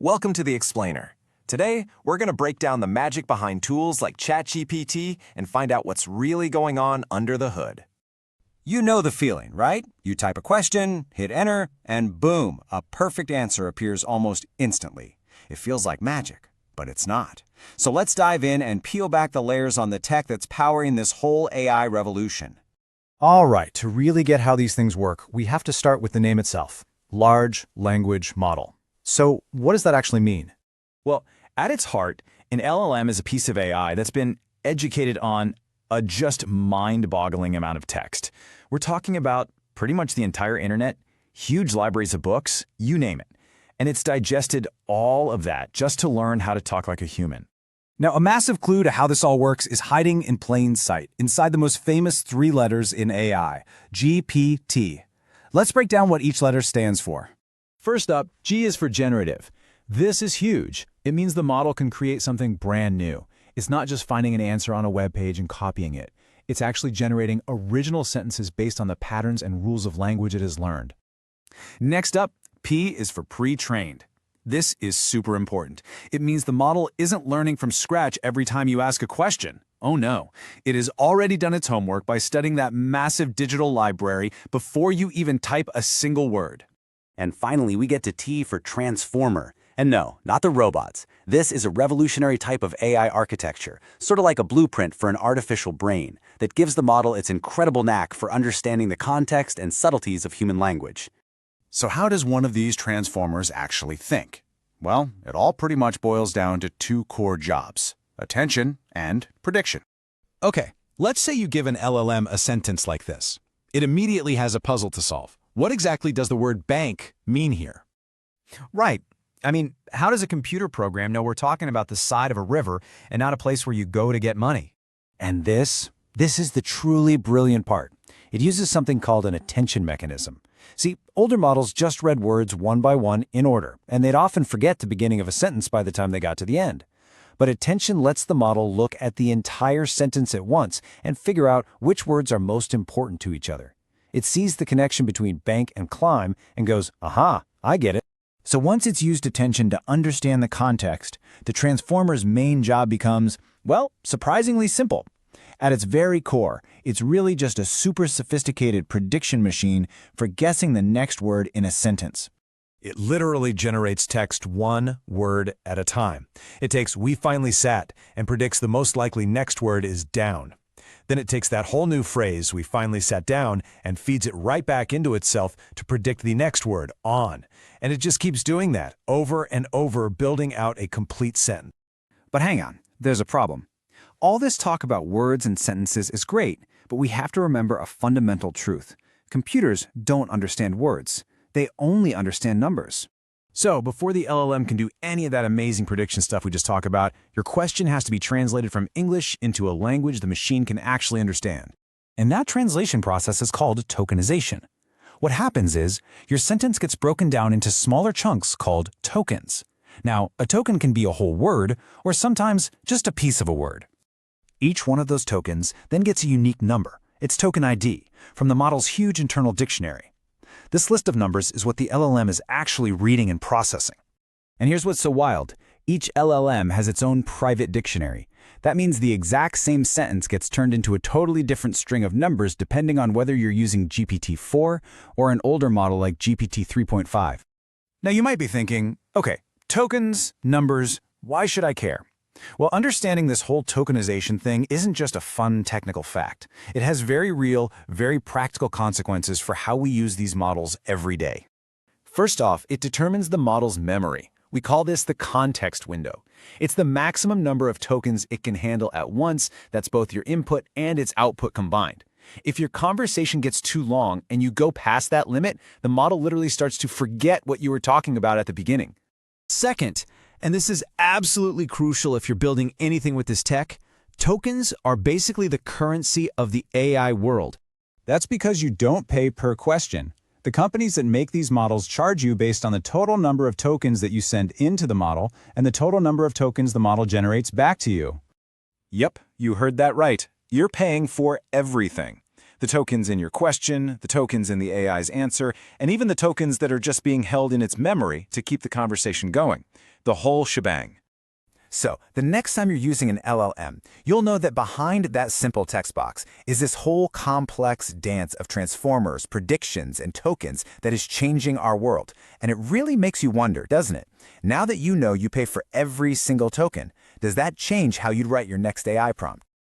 Welcome to The Explainer. Today, we're going to break down the magic behind tools like ChatGPT and find out what's really going on under the hood. You know the feeling, right? You type a question, hit enter, and boom, a perfect answer appears almost instantly. It feels like magic, but it's not. So let's dive in and peel back the layers on the tech that's powering this whole AI revolution. All right, to really get how these things work, we have to start with the name itself, Large Language Model. So what does that actually mean? Well, at its heart, an LLM is a piece of AI that's been educated on a just mind-boggling amount of text. We're talking about pretty much the entire internet, huge libraries of books, you name it. And it's digested all of that just to learn how to talk like a human. Now, a massive clue to how this all works is hiding in plain sight, inside the most famous three letters in AI, GPT. Let's break down what each letter stands for. First up, G is for generative. This is huge. It means the model can create something brand new. It's not just finding an answer on a web page and copying it. It's actually generating original sentences based on the patterns and rules of language it has learned. Next up, P is for pre-trained. This is super important. It means the model isn't learning from scratch every time you ask a question. Oh no, it has already done its homework by studying that massive digital library before you even type a single word. And finally, we get to T for transformer. And no, not the robots. This is a revolutionary type of AI architecture, sort of like a blueprint for an artificial brain, that gives the model its incredible knack for understanding the context and subtleties of human language. So how does one of these transformers actually think? Well, it all pretty much boils down to two core jobs: attention and prediction. Okay, let's say you give an LLM a sentence like this. It immediately has a puzzle to solve. What exactly does the word bank mean here? Right. I mean, how does a computer program know we're talking about the side of a river and not a place where you go to get money? And this is the truly brilliant part. It uses something called an attention mechanism. See, older models just read words one by one in order, and they'd often forget the beginning of a sentence by the time they got to the end. But attention lets the model look at the entire sentence at once and figure out which words are most important to each other. It sees the connection between bank and climb and goes, aha, I get it. So once it's used attention to understand the context, the transformer's main job becomes, well, surprisingly simple. At its very core, it's really just a super sophisticated prediction machine for guessing the next word in a sentence. It literally generates text one word at a time. It takes "we finally sat" and predicts the most likely next word is down. Then it takes that whole new phrase, "we finally sat down," and feeds it right back into itself to predict the next word, on. And it just keeps doing that over and over, building out a complete sentence. But hang on, there's a problem. All this talk about words and sentences is great, but we have to remember a fundamental truth. Computers don't understand words. They only understand numbers. So before the LLM can do any of that amazing prediction stuff we just talked about, your question has to be translated from English into a language the machine can actually understand. And that translation process is called tokenization. What happens is, your sentence gets broken down into smaller chunks called tokens. Now, a token can be a whole word, or sometimes just a piece of a word. Each one of those tokens then gets a unique number, its token ID, from the model's huge internal dictionary. This list of numbers is what the LLM is actually reading and processing. And here's what's so wild. Each LLM has its own private dictionary. That means the exact same sentence gets turned into a totally different string of numbers depending on whether you're using GPT-4 or an older model like GPT 3.5. Now you might be thinking, okay, tokens, numbers, why should I care? Well, understanding this whole tokenization thing isn't just a fun technical fact. It has very real, very practical consequences for how we use these models every day. First off, it determines the model's memory. We call this the context window. It's the maximum number of tokens it can handle at once. That's both your input and its output combined. If your conversation gets too long and you go past that limit, the model literally starts to forget what you were talking about at the beginning. Second, and this is absolutely crucial if you're building anything with this tech, tokens are basically the currency of the AI world. That's because you don't pay per question. The companies that make these models charge you based on the total number of tokens that you send into the model and the total number of tokens the model generates back to you. Yep, you heard that right. You're paying for everything. The tokens in your question, the tokens in the AI's answer, and even the tokens that are just being held in its memory to keep the conversation going. The whole shebang. So, the next time you're using an LLM, you'll know that behind that simple text box is this whole complex dance of transformers, predictions, and tokens that is changing our world. And it really makes you wonder, doesn't it? Now that you know you pay for every single token, does that change how you'd write your next AI prompt?